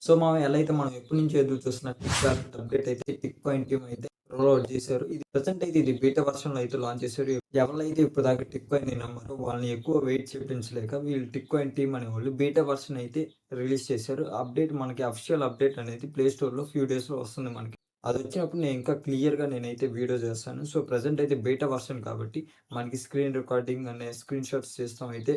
So, ఎలా అయితే మనం ఎప్పటినుంచో ఎదురు చూస్తున్న టిక్ టాక్ అప్డేట్ అయితే టిక్ కాయిన్ టీమ్ అయితే రోల్ ఔట్ చేశారు. ఇది ప్రెజెంట్ అయితే ఇది బీటా వర్షన్‌లో అయితే లాంచ్ చేశారు. ఎవరైతే ఇప్పటిదాకా టిక్ కాయిన్‌ని నమ్మారో వాళ్ళని ఎక్కువ వెయిట్ చేపించలేక వీళ్ళు టిక్ కాయిన్ టీమ్ అనేవాళ్ళు బీటా వర్షన్ అయితే రిలీజ్ చేశారు. అప్డేట్ మనకి అఫీషియల్ అప్డేట్ అనేది ప్లే స్టోర్‌లో ఫ్యూ డేస్‌లో వస్తుంది మనకి. అదొచ్చినప్పుడు నేను ఇంకా క్లియర్‌గా నేనైతే వీడియో చేస్తాను. సో, ప్రెజెంట్ అయితే బీటా వర్షన్ కాబట్టి మనకి స్క్రీన్ రికార్డింగ్ అనే స్క్రీన్ షాట్స్ చేస్తాం అయితే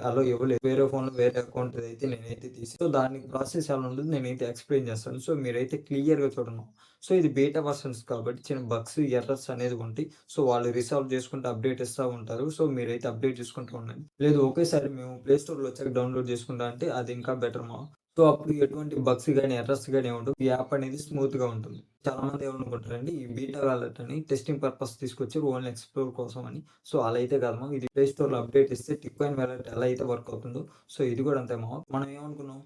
అలో ఇవ్వలేదు. వేరే ఫోన్‌లో వేరే అకౌంట్ అయితే నేనైతే తీసి సో, దానికి ప్రాసెస్ ఎలా ఉంటుందో నేనైతే ఎక్స్‌ప్లెయిన్ చేస్తాను. సో, మీరైతే క్లియర్‌గా చూడండి. సో, ఇది బీటా వర్షన్స్ కాబట్టి చిన్న బగ్స్, ఎర్రర్స్ అనేది ఉంటాయి. సో, వాళ్ళు రిసాల్వ్ చేసుకుంటూ అప్డేట్ ఇస్తా ఉంటారు. సో, మీరైతే అప్డేట్ చేసుకుంటూ ఉండండి. లేదు ఒకేసారి మేము ప్లే స్టోర్‌లో వచ్చాక డౌన్‌లోడ్ చేసుకుంటా అంటే అది ఇంకా బెటర్ సో, అప్పుడు ఎటువంటి బగ్స్ గాని, ఎర్రర్స్ గాని ఉండవు. ఈ యాప్ అనేది స్మూత్‌గా ఉంటుంది. చాలామంది ఏమనుకుంటారంటే ఈ బీటా వాలెట్ అని టెస్టింగ్ పర్పస్ తీసుకొచ్చారు ఓన్లీ ఎక్స్‌ప్లోర్ కోసం అని. సో, అలా అయితే కాదు ఇది ప్లే స్టోర్‌లో అప్డేట్ ఇస్తే టిక్ కాయిన్ వాలెట్ ఎలా అయితే వర్క్ అవుతుందో సో, ఇది కూడా అంతే మనం ఏమనుకున్నాం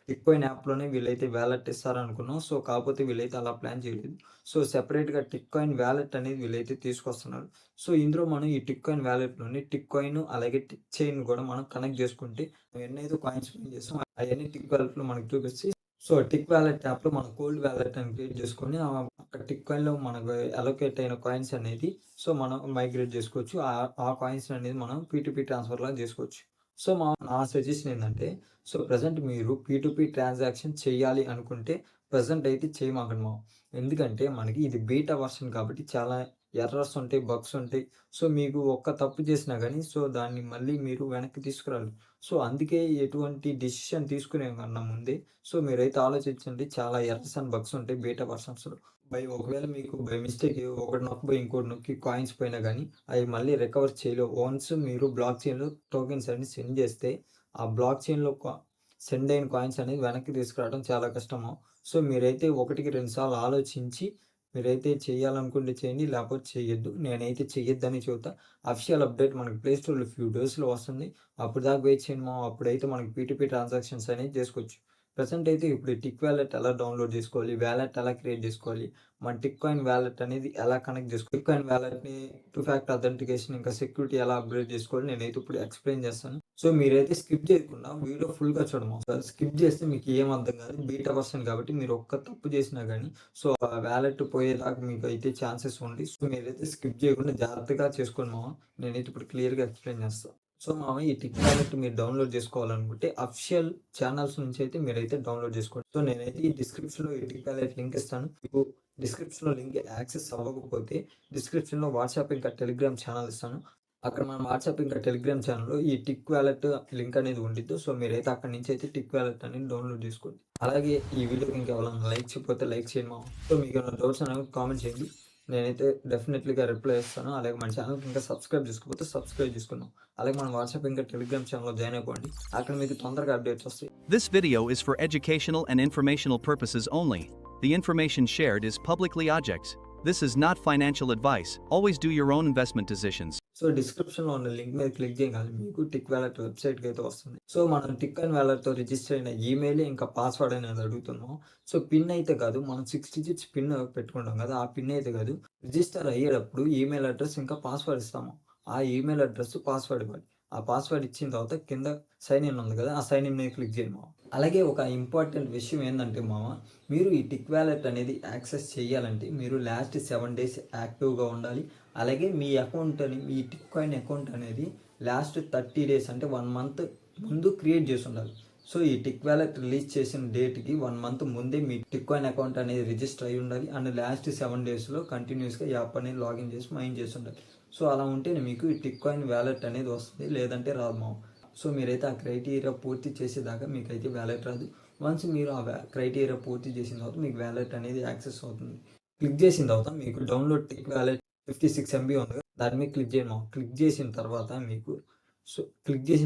టిక్ కాయిన్ యాప్‌లోనే వీళ్ళైతే వాలెట్ ఇస్తారనుకున్నాం. సో, కాకపోతే వీళ్ళైతే అలా ప్లాన్ చేయలేదు. సో, సెపరేట్‌గా టిక్ కాయిన్ వాలెట్ అనేది వీళ్ళైతే తీసుకొస్తున్నారు. సో, ఇందులో మనం ఈ టిక్ కాయిన్ వాలెట్‌లోని టిక్ కాయిన్ అలాగే టిక్ చైన్ కూడా మనం కనెక్ట్ చేసుకుంటే ఎన్నైతే కాయిన్స్ విన్ చేసామో అయన్నీ టిక్ వాలెట్‌లో మనకు చూపిచ్చి సో, టిక్ వాలెట్ యాప్‌లో మనం కోల్డ్ వాలెట్ అని క్రియేట్ చేసుకొని అక్కడ టిక్ కాయిన్‌లో మనకు అలొకేట్ అయిన కాయిన్స్ అనేది సో, మనం మైగ్రేట్ చేసుకోవచ్చు. ఆ కాయిన్స్ అనేది మనం పీ2పీ ట్రాన్స్‌ఫర్‌లాగా చేసుకోవచ్చు. సో, నా సజెషన్ ఏందంటే సో, ప్రెజెంట్ మీరు పీ2పీ ట్రాన్సాక్షన్ చేయాలి అనుకుంటే ప్రెజెంట్ అయితే చేయమాకండి ఎందుకంటే మనకి ఇది బీటా వర్షన్ కాబట్టి చాలా ఎర్రర్స్ ఉంటాయి, బగ్స్ ఉంటాయి. సో, మీకు ఒక్క తప్పు చేసినా గానీ సో, దాన్ని మళ్ళీ మీరు వెనక్కి తీసుకురాలేరు. సో, అందుకే ఎటువంటి డెసిషన్ తీసుకునే కన్నా ముందే సో, మీరైతే ఆలోచించండి. చాలా ఎర్రర్స్ అండ్ బగ్స్ ఉంటాయి బీటా వర్షన్స్‌లో. ఒకవేళ మీకు బై మిస్టేక్ ఒకటి నొక్కబోయి ఇంకోటి నొక్కి కాయిన్స్ పోయినా గానీ అయి మళ్ళీ రికవర్ చేయలేవు. వన్స్ మీరు బ్లాక్ చైన్‌లో టోకెన్స్ అన్ని సెండ్ చేస్తే ఆ బ్లాక్ చైన్‌లో సెండ్ అయిన కాయిన్స్ అనేది వెనక్కి తీసుకురావడం చాలా కష్టము. సో, మీరైతే ఒకటికి 2 సార్లు ఆలోచించి మీరైతే చేయాలనుకుంటే చేయండి. లేకపోతే చేయొద్దు. నేనైతే చెయ్యొద్దని చెబుతా. అఫీషియల్ అప్డేట్ మనకి ప్లే స్టోర్‌లో ఫ్యూ డేస్‌లో వస్తుంది. అప్పటిదాకా వెయిట్ చేయండి అప్పుడైతే మనకి పీ2పీ ట్రాన్సాక్షన్స్ అనేవి చేసుకోవచ్చు. ప్రెజెంట్ అయితే ఇప్పుడు ఈ టిక్ వాలెట్ ఎలా డౌన్‌లోడ్ చేసుకోవాలి? వాలెట్ ఎలా క్రియేట్ చేసుకోవాలి? మన టిక్ కాయిన్ వాలెట్ అనేది ఎలా కనెక్ట్ చేసుకోవాలి? టిక్ కాయిన్ వాలెట్‌ని టూ ఫ్యాక్టర్ అథెంటికేషన్ ఇంకా సెక్యూరిటీ ఎలా అప్‌గ్రేడ్ చేసుకోవాలి? నేనైతే ఇప్పుడు ఎక్స్‌ప్లెయిన్ చేస్తాను. సో, మీరైతే స్కిప్ చేయకుండా వీడియో ఫుల్‌గా చూడండి. స్కిప్ చేస్తే మీకు ఏం అర్థం కాదు. బీటా వర్షన్ కాబట్టి మీరు ఒక్క తప్పు చేసినా గానీ సో, ఆ వాలెట్ పోయేదాకా మీకైతే ఛాన్సెస్ ఉంది. సో, మీరైతే స్కిప్ చేయకుండా జాగ్రత్తగా చేసుకోండి నేనైతే ఇప్పుడు క్లియర్‌గా ఎక్స్‌ప్లెయిన్ చేస్తా. సో, ఈ టిక్ వాలెట్ మీరు డౌన్‌లోడ్ చేసుకోవాలనుకుంటే అఫీషియల్ ఛానల్స్ నుంచి అయితే మీరైతే డౌన్‌లోడ్ చేసుకోండి. సో, నేనైతే ఈ డిస్క్రిప్షన్‌లో ఈ టిక్ వాలెట్ లింక్ ఇస్తాను. మీకు డిస్క్రిప్షన్‌లో లింక్ యాక్సెస్ అవ్వకపోతే డిస్క్రిప్షన్‌లో వాట్సాప్ ఇంకా టెలిగ్రామ్ ఛానల్ ఇస్తాను. అక్కడ మన వాట్సాప్ ఇంకా టెలిగ్రామ్ ఛానల్‌లో ఈ టిక్ వాలెట్ లింక్ అనేది ఉండిద్ది. సో, మీరైతే అక్కడి నుంచి అయితే టిక్ వాలెట్ అనేది డౌన్‌లోడ్ చేసుకోండి. అలాగే ఈ వీడియోకి ఇంకెవరైనా లైక్ చేయకపోతే లైక్ చేయండి సో, మీకేమైనా డౌట్స్ అనేవి కామెంట్ చేయండి. నేనైతే డెఫినెట్‌లీగా రిప్లై ఇస్తాను. అలాగే మన ఛానల్‌కి ఇంకా సబ్స్క్రైబ్ చేసుకోకపోతే సబ్స్క్రైబ్ చేసుకుందాం. అలాగే మన వాట్సాప్ ఇంకా టెలిగ్రామ్ ఛానల్‌లో జాయిన్ అయిపోండి. అక్కడ మీకు తొందరగా అప్డేట్స్ వస్తాయి. This video is for educational and informational purposes only. The information shared is publicly objects. This is not financial advice. Always do your own investment decisions. So, డిస్క్రిప్షన్‌లో ఉన్న link మీద click చేయగానే మీకు టిక్ వాలెట్ వెబ్‌సైట్‌కి అయితే వస్తుంది. So, మనం tick coin వాలెట్‌తో register అయిన ఈమెయిల్ ఇంకా పాస్వర్డ్ అనేది అడుగుతున్నాం. సో, పిన్ అయితే కాదు. మనం 6 డిజిట్స్ పిన్ పెట్టుకుంటాం కదా! ఆ పిన్ అయితే కాదు. రిజిస్టర్ అయ్యేటప్పుడు ఈమెయిల్ అడ్రెస్ ఇంకా పాస్వర్డ్ ఇస్తాము. ఆ ఈమెయిల్ అడ్రెస్, పాస్వర్డ్ ఇవ్వాలి. ఆ పాస్వర్డ్ ఇచ్చిన తర్వాత కింద సైన్ ఇన్ ఉంది కదా! ఆ సైన్ ఇన్ మీద క్లిక్ చేయండి అలాగే ఒక ఇంపార్టెంట్ విషయం ఏందంటే మీరు ఈ టిక్ వాలెట్ అనేది యాక్సెస్ చేయాలంటే మీరు లాస్ట్ 7 డేస్ యాక్టివ్‌గా ఉండాలి. అలాగే మీ మీ టిక్ కాయిన్ అకౌంట్ అనేది లాస్ట్ 30 డేస్ అంటే 1 మంత్ ముందు క్రియేట్ చేసి ఉండాలి. సో, ఈ టిక్ వాలెట్ రిలీజ్ చేసిన డేట్‌కి 1 మంత్ ముందే మీ టిక్ కాయిన్ అకౌంట్ అనేది రిజిస్టర్ అయ్యి ఉండాలి. అండ్ లాస్ట్ 7 డేస్‌లో కంటిన్యూయస్‌గా యాప్ అనేది లాగిన్ చేసి మైన్ చేసి ఉండాలి. సో, అలా ఉంటేనే మీకు ఈ టిక్ కాయిన్ వాలెట్ అనేది వస్తుంది. లేదంటే రాదు సో, మీరైతే ఆ క్రైటీరియా పూర్తి చేసేదాకా మీకైతే వాలెట్ రాదు. వన్స్ మీరు ఆ క్రైటీరియా పూర్తి చేసిన తర్వాత మీకు వాలెట్ అనేది యాక్సెస్ అవుతుంది. క్లిక్ చేసిన తర్వాత మీకు డౌన్లోడ్ టిక్ వాలెట్ 56 ఎంబీ ఉంది కదా! దాని మీద క్లిక్ చేయండి క్లిక్ చేసిన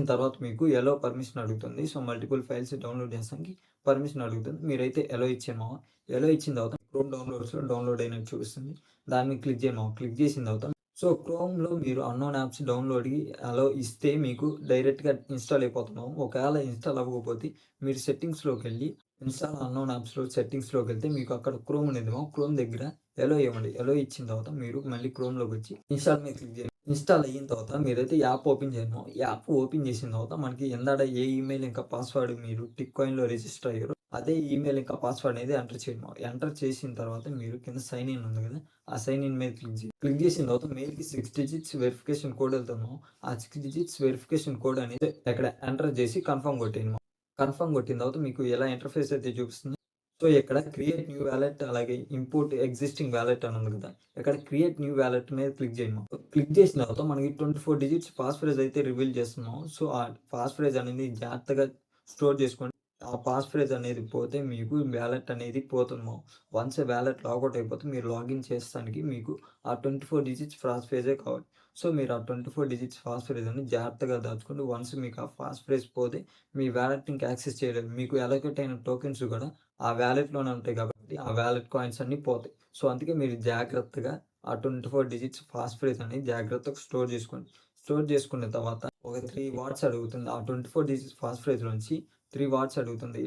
తర్వాత మీకు ఎలో పర్మిషన్ అడుగుతుంది. సో, మల్టిపుల్ ఫైల్స్ డౌన్లోడ్ చేస్తానికి పర్మిషన్ అడుగుతుంది. మీరైతే ఎలో ఇచ్చేయండి ఎలో ఇచ్చిన తర్వాత క్రోమ్ డౌన్లోడ్స్‌లో డౌన్లోడ్ అయినట్టు చూపిస్తుంది. దాని మీద క్లిక్ చేయండి క్లిక్ చేసిన తర్వాత సో, క్రోమ్‌లో మీరు అన్నోన్ యాప్స్ డౌన్లోడ్‌కి అలో ఇస్తే మీకు డైరెక్ట్‌గా ఇన్‌స్టాల్ అయిపోతున్నాం. ఒకవేళ ఇన్‌స్టాల్ అవ్వకపోతే మీరు సెట్టింగ్స్‌లోకెళ్ళి ఇన్‌స్టాల్ అన్నోన్ యాప్స్‌లో సెట్టింగ్స్‌లోకెళ్తే మీకు అక్కడ క్రోమ్ ఉండేది క్రోమ్ దగ్గర ఎలో ఇవ్వండి. ఎలో ఇచ్చిన తర్వాత మీరు మళ్ళీ క్రోమ్‌లోకి వచ్చి ఇన్‌స్టాల్ మీద క్లిక్ చేయండి. ఇన్‌స్టాల్ అయిన తర్వాత మీరైతే యాప్ ఓపెన్ చేయండి యాప్ ఓపెన్ చేసిన తర్వాత మనకి ఎందాడ ఏ ఈమెయిల్ ఇంకా పాస్వర్డ్ మీరు టిక్ కాయిన్‌లో రిజిస్టర్ అయ్యారో అదే ఈమెయిల్ ఇంకా పాస్వర్డ్ అనేది ఎంటర్ చేయండి. ఎంటర్ చేసిన తర్వాత మీరు కింద సైన్ ఇన్ ఉంది కదా! ఆ సైన్ ఇన్ మీద క్లిక్ చేయండి. క్లిక్ చేసిన తర్వాత మెయిల్‌కి 6 డిజిట్స్ వెరిఫికేషన్ కోడ్ వెళ్తుందో, ఆ 6 డిజిట్స్ వెరిఫికేషన్ కోడ్ అనేది ఇక్కడ ఎంటర్ చేసి కన్ఫర్మ్ కొట్టేయండి. కన్ఫర్మ్ కొట్టిన తర్వాత మీకు ఎలా ఇంటర్ఫేస్ అయితే చూపిస్తుంది. సో, ఇక్కడ క్రియేట్ న్యూ వాలెట్ అలాగే ఇంపోర్ట్ ఎగ్జిస్టింగ్ వాలెట్ అని ఉంది కదా! ఇక్కడ క్రియేట్ న్యూ వాలెట్ మీద క్లిక్ చేయండి. క్లిక్ చేసిన తర్వాత మనకి 24 డిజిట్స్ పాస్‌ఫ్రేజ్ అయితే రివీల్ చేస్తున్నాం. సో, ఆ పాస్‌ఫ్రేజ్ అనేది జాగ్రత్తగా స్టోర్ చేసుకోండి. ఆ పాస్‌ఫ్రేజ్ అనేది పోతే మీకు వాలెట్ అనేది పోతుంది. వన్స్ వాలెట్ లాగౌట్ అయిపోతే మీరు లాగిన్ చేస్తానికి మీకు ఆ 24 డిజిట్స్ పాస్‌ఫ్రేజే కావాలి. సో, మీరు ఆ 24 డిజిట్స్ పాస్‌ఫ్రేజ్ అని జాగ్రత్తగా దాచుకోండి. వన్స్ మీకు ఆ పాస్‌ఫ్రేజ్ పోతే మీ వాలెట్‌ని ఇంకా యాక్సెస్ చేయలేరు. మీకు అలొకేట్ అయిన టోకెన్స్ కూడా ఆ వాలెట్‌లోనే ఉంటాయి కాబట్టి ఆ వాలెట్ కాయిన్స్ అన్నీ పోతాయి. సో, అందుకే మీరు జాగ్రత్తగా ఆ 24 డిజిట్స్ పాస్‌ఫ్రేజ్ అని జాగ్రత్తగా స్టోర్ చేసుకోండి. స్టోర్ చేసుకున్న తర్వాత ఒక 3 వర్డ్స్ అడుగుతుంది. ఆ 24 డిజిట్స్ పాస్‌ఫ్రేజ్ నుంచి 3 వర్డ్స్ అడుగుతుంది.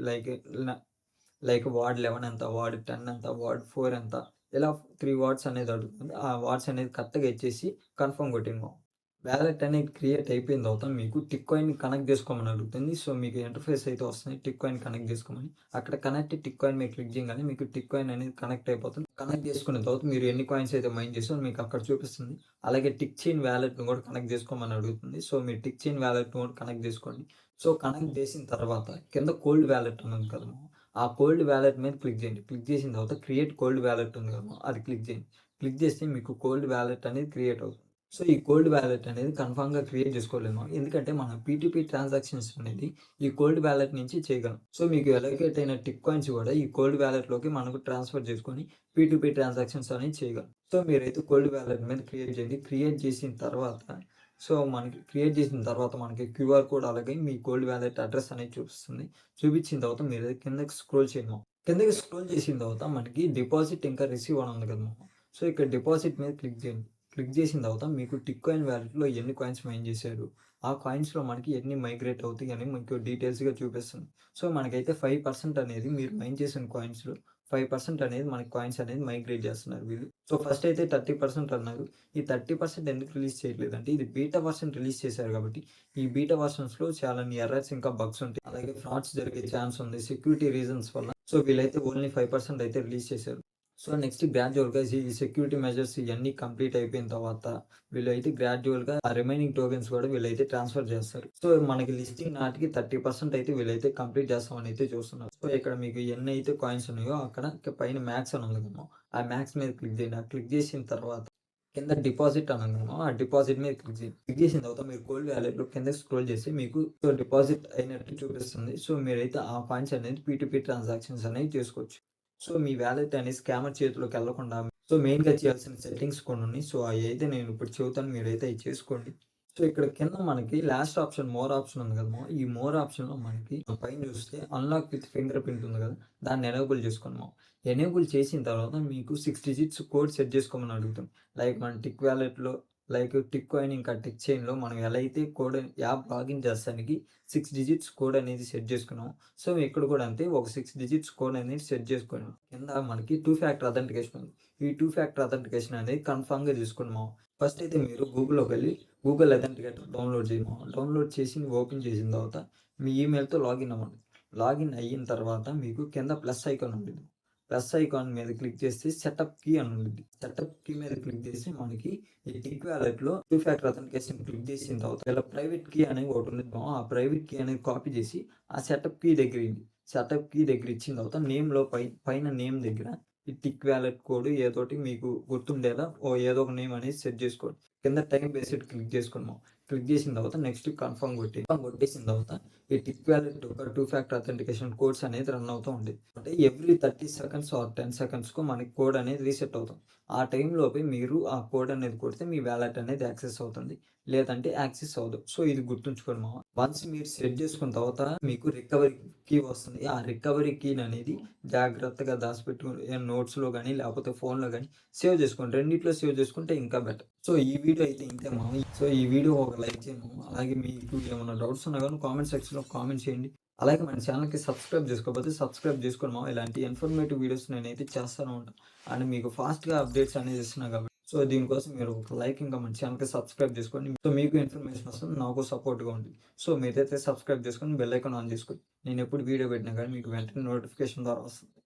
లైక్ వార్డ్ 11 ఎంత, వార్డ్ 10 ఎంత, వార్డ్ 4 ఎంత, ఇలా 3 వర్డ్స్ అనేది అడుగుతుంది. ఆ వర్డ్స్ అనేది కరెక్ట్‌గా ఇచ్చేసి కన్ఫర్మ్ కొట్టేయండి. వాలెట్ అనేది క్రియేట్ అయిపోయిన తర్వాత మీకు టిక్ కాయిన్‌ని కనెక్ట్ చేసుకోమని అడుగుతుంది. సో, మీకు ఇంటర్ఫేస్ అయితే వస్తుంది. టిక్ కాయిన్ కనెక్ట్ చేసుకోమని. అక్కడ కనెక్ట్ టిక్ కాయిన్ మీద క్లిక్ చేయగానే మీకు టిక్ కాయిన్ అనేది కనెక్ట్ అయిపోతుంది. కనెక్ట్ చేసుకున్న తర్వాత మీరు ఎన్ని కాయిన్స్ అయితే మైన్ చేసారో మీకు అక్కడ చూపిస్తుంది. అలాగే టిక్ చైన్ వాలెట్‌ని కూడా కనెక్ట్ చేసుకోమని అడుగుతుంది. సో, మీరు టిక్ చైన్ వాలెట్‌ని కూడా కనెక్ట్ చేసుకోండి. సో, కనెక్ట్ చేసిన తర్వాత కింద కోల్డ్ వాలెట్ అని ఉంది కదా! ఆ కోల్డ్ వాలెట్ మీద క్లిక్ చేయండి. క్లిక్ చేసిన తర్వాత క్రియేట్ కోల్డ్ వాలెట్ ఉంది కదా! అది క్లిక్ చేయండి. క్లిక్ చేస్తే మీకు కోల్డ్ వాలెట్ అనేది క్రియేట్ అవుతుంది. సో, ఈ కోల్డ్ వాలెట్ అనేది కన్ఫర్మ్‌గా క్రియేట్ చేసుకోలేము. ఎందుకంటే మనం P2P ట్రాన్సాక్షన్స్ అనేది ఈ కోల్డ్ వాలెట్ నుంచి చేయగలం. సో, మీకు అలొకేట్ అయిన టిక్ కాయిన్స్ కూడా ఈ కోల్డ్ వాలెట్‌లోకి మనకు ట్రాన్స్‌ఫర్ చేసుకొని P2P ట్రాన్సాక్షన్స్ అనేవి చేయగలం. సో, మీరైతే కోల్డ్ వాలెట్ మీద క్రియేట్ చేయండి. క్రియేట్ చేసిన తర్వాత మనకి క్యూఆర్ కోడ్ అలాగే మీ కోల్డ్ వాలెట్ అడ్రెస్ అనేది చూపిస్తుంది. చూపించిన తర్వాత మీరు కిందకి స్క్రోల్ చేయండి. కిందకి స్క్రోల్ చేసిన తర్వాత మనకి డిపాజిట్ ఇంకా రిసీవ్ అని ఉంది కదా! సో, ఇక్కడ డిపాజిట్ మీద క్లిక్ చేయండి. క్లిక్ చేసిన తర్వాత మీకు టిక్ కాయిన్ వాలెట్‌లో ఎన్ని కాయిన్స్ మైన్ చేశారు, ఆ కాయిన్స్‌లో మనకి ఎన్ని మైగ్రేట్ అవుతాయి అని మీకు డీటెయిల్స్‌గా చూపిస్తుంది. సో, మనకైతే 5% అనేది మీరు మైన్ చేసిన కాయిన్స్‌లో 5% అనేది మనకి కాయిన్స్ అనేది మైగ్రేట్ చేస్తున్నారు వీళ్ళు. సో, ఫస్ట్ అయితే 30% అన్నారు. ఈ 30% ఎందుకు రిలీజ్ చేయట్లేదంటే ఇది బీటా వర్షన్ రిలీజ్ చేశారు కాబట్టి ఈ బీటా వర్షన్స్‌లో చాలా ఎర్రర్స్ ఇంకా బగ్స్ ఉంటాయి. అలాగే ఫ్రాడ్స్ జరిగే ఛాన్స్ ఉంది. సెక్యూరిటీ రీజన్స్ వల్ల. సో, వీళ్ళైతే ఓన్లీ 5% అయితే రిలీజ్ చేశారు. సో, నెక్స్ట్ గ్రాడ్యువల్‌గా ఈ సెక్యూరిటీ మెజర్స్ ఇయన్నీ కంప్లీట్ అయిపోయిన తర్వాత వీళ్ళైతే గ్రాడ్యువల్‌గా ఆ రిమైనింగ్ టోకెన్స్ కూడా వీళ్ళైతే ట్రాన్స్‌ఫర్ చేస్తారు. సో, మనకి లిస్టింగ్ నాటికి 30% అయితే వీళ్ళైతే కంప్లీట్ చేస్తామని అయితే చూస్తున్నారు. సో, ఇక్కడ మీకు ఎన్నైతే కాయిన్స్ ఉన్నాయో అక్కడ పైన మ్యాక్స్ అని ఉంది కదా! ఆ మ్యాక్స్ మీద క్లిక్ చేయండి. ఆ క్లిక్ చేసిన తర్వాత కింద డిపాజిట్ అని ఉంది కదా! ఆ డిపాజిట్ మీద క్లిక్ చేయండి. క్లిక్ చేసిన తర్వాత మీరు కోల్డ్ వాలెట్‌లో కిందకి స్క్రోల్ చేసి మీకు డిపాజిట్ అయినట్టు చూపిస్తుంది. సో, మీరైతే ఆ కాయిన్స్ అనేది P2P ట్రాన్సాక్షన్స్ అనేవి చేసుకోవచ్చు. సో, మీ వాలెట్ అనేది స్కామర్ చేతిలోకి ఎళ్ళకుండా సో, మెయిన్‌గా చేయాల్సిన సెట్టింగ్స్ కొన్ని ఉన్నాయి. సో, అయైతే నేను ఇప్పుడు చెబుతాను. మీరైతే అయి చేసుకోండి. సో, ఇక్కడ కింద మనకి లాస్ట్ ఆప్షన్ మోర్ ఆప్షన్ ఉంది కదా! ఈ మోర్ ఆప్షన్‌లో మనకి పైన చూస్తే అన్‌లాక్ విత్ ఫింగర్ ప్రింట్ ఉంది కదా! దాన్ని ఎనేబుల్ చేసుకోండి. ఎనేబుల్ చేసిన తర్వాత మీకు 6 డిజిట్స్ కోడ్ సెట్ చేసుకోమని అడుగుతుంది. లైక్ మన టిక్ వాలెట్‌లో టిక్ కాయిన్ ఇంకా టిక్ చైన్‌లో మనం ఎలా అయితే కోడ్ యాప్ లాగిన్ చేస్తానికి 6 డిజిట్స్ కోడ్ అనేది సెట్ చేసుకున్నాం. సో, ఇక్కడ కూడా అంతే ఒక 6 డిజిట్స్ కోడ్ అనేది సెట్ చేసుకోండి. కింద మనకి 2 ఫ్యాక్టర్ అథెంటికేషన్ ఉంది. ఈ 2 ఫ్యాక్టర్ అథెంటికేషన్ అనేది కన్ఫర్మ్‌గా తీసుకున్నాం. ఫస్ట్ అయితే మీరు గూగుల్‌లోకి వెళ్లి గూగుల్ అథెంటికేటర్ డౌన్లోడ్ చేయండి. డౌన్లోడ్ చేసి ఓపెన్ చేసిన తర్వాత మీ ఈమెయిల్‌తో లాగిన్ అవ్వండి. లాగిన్ అయిన తర్వాత మీకు కింద ప్లస్ ఐకాన్ ఉంటుంది. ప్లస్ ఐకాన్ మీద క్లిక్ చేస్తే సెటప్ కీ అని ఉంటుంది. సెటప్ కీ మీద క్లిక్ చేసి మనకి ఈ టిక్ వాలెట్‌లో 2 ఫ్యాక్టర్ అథెంటికేషన్ క్లిక్ చేసిన తర్వాత ఇలా ప్రైవేట్ కీ అనేది ఒకటి ఉంటుంది. ఆ ప్రైవేట్ కీ అనేది కాపీ చేసి ఆ సెటప్ కీ దగ్గర ఇయ్యండి. సెటప్ కీ దగ్గర ఇచ్చిన తర్వాత నేమ్‌లో పైన నేమ్ దగ్గర ఈ టిక్ వాలెట్ కోడ్ ఏదోటి మీకు గుర్తుండేలా ఏదో ఒక నేమ్ అనేది సెట్ చేసుకోండి. కింద టైమ్ బేస్డ్ క్లిక్ చేసుకోండి. క్లిక్ చేసిన తర్వాత నెక్స్ట్ కన్ఫర్మ్ కొట్టేసిన తర్వాత ఈ టిక్ వాలెట్ ఒక 2 ఫ్యాక్టర్ అథెంటికేషన్ కోడ్స్ అనేది రన్ అవుతూ ఉంటాయి. అంటే ఎవ్రీ 30 సెకండ్స్ ఆర్ 10 సెకండ్స్‌కో మనకి కోడ్ అనేది రీసెట్ అవుతుంది. ఆ టైంలోపే మీరు ఆ కోడ్ అనేది కొడితే మీ వాలెట్ అనేది యాక్సెస్ అవుతుంది. లేదంటే యాక్సెస్ అవ్వదు. సో, ఇది గుర్తుంచుకోండి మామ. వన్స్ మీరు సెట్ చేసుకున్న తర్వాత మీకు రికవరీ కీ వస్తుంది. ఆ రికవరీ కీని అనేది జాగ్రత్తగా దాచిపెట్టుకొని నోట్స్‌లో గాని లేకపోతే ఫోన్‌లో గాని సేవ్ చేసుకోండి. రెండిట్లో సేవ్ చేసుకుంటే ఇంకా బెటర్. సో, ఈ వీడియో అయితే ఇంతే మామ. సో, ఈ వీడియో ఒక లైక్ చేయండి మామ. అలాగే మీకు ఏమైనా డౌట్స్ ఉన్నా గాని కామెంట్ సెక్షన్‌లో కామెంట్ చేయండి. అలాగే మన ఛానల్‌కి సబ్స్క్రైబ్ చేసుకోకపోతే సబ్స్క్రైబ్ చేసుకోండి మామ. ఇలాంటి ఇన్ఫర్మేటివ్ వీడియోస్ నేనైతే చేస్తానే ఉంటాను. అండ్ మీకు ఫాస్ట్‌గా అప్డేట్స్ అనేది ఇస్తున్నా కాబట్టి సో దీనికోసం మీరు ఒక లైక్ ఇంకా మన ఛానల్‌కి సబ్స్క్రైబ్ చేసుకోండి. సో మీకు ఇన్ఫర్మేషన్ వస్తుంది. నాకు సపోర్ట్‌గా ఉంటుంది. సో మీరైతే సబ్స్క్రైబ్ చేసుకొని బెల్ ఐకాన్ ఆన్ చేసుకోండి. నేను ఎప్పుడు వీడియో పెట్టినా కానీ మీకు వెంటనే నోటిఫికేషన్ ద్వారా వస్తుంది.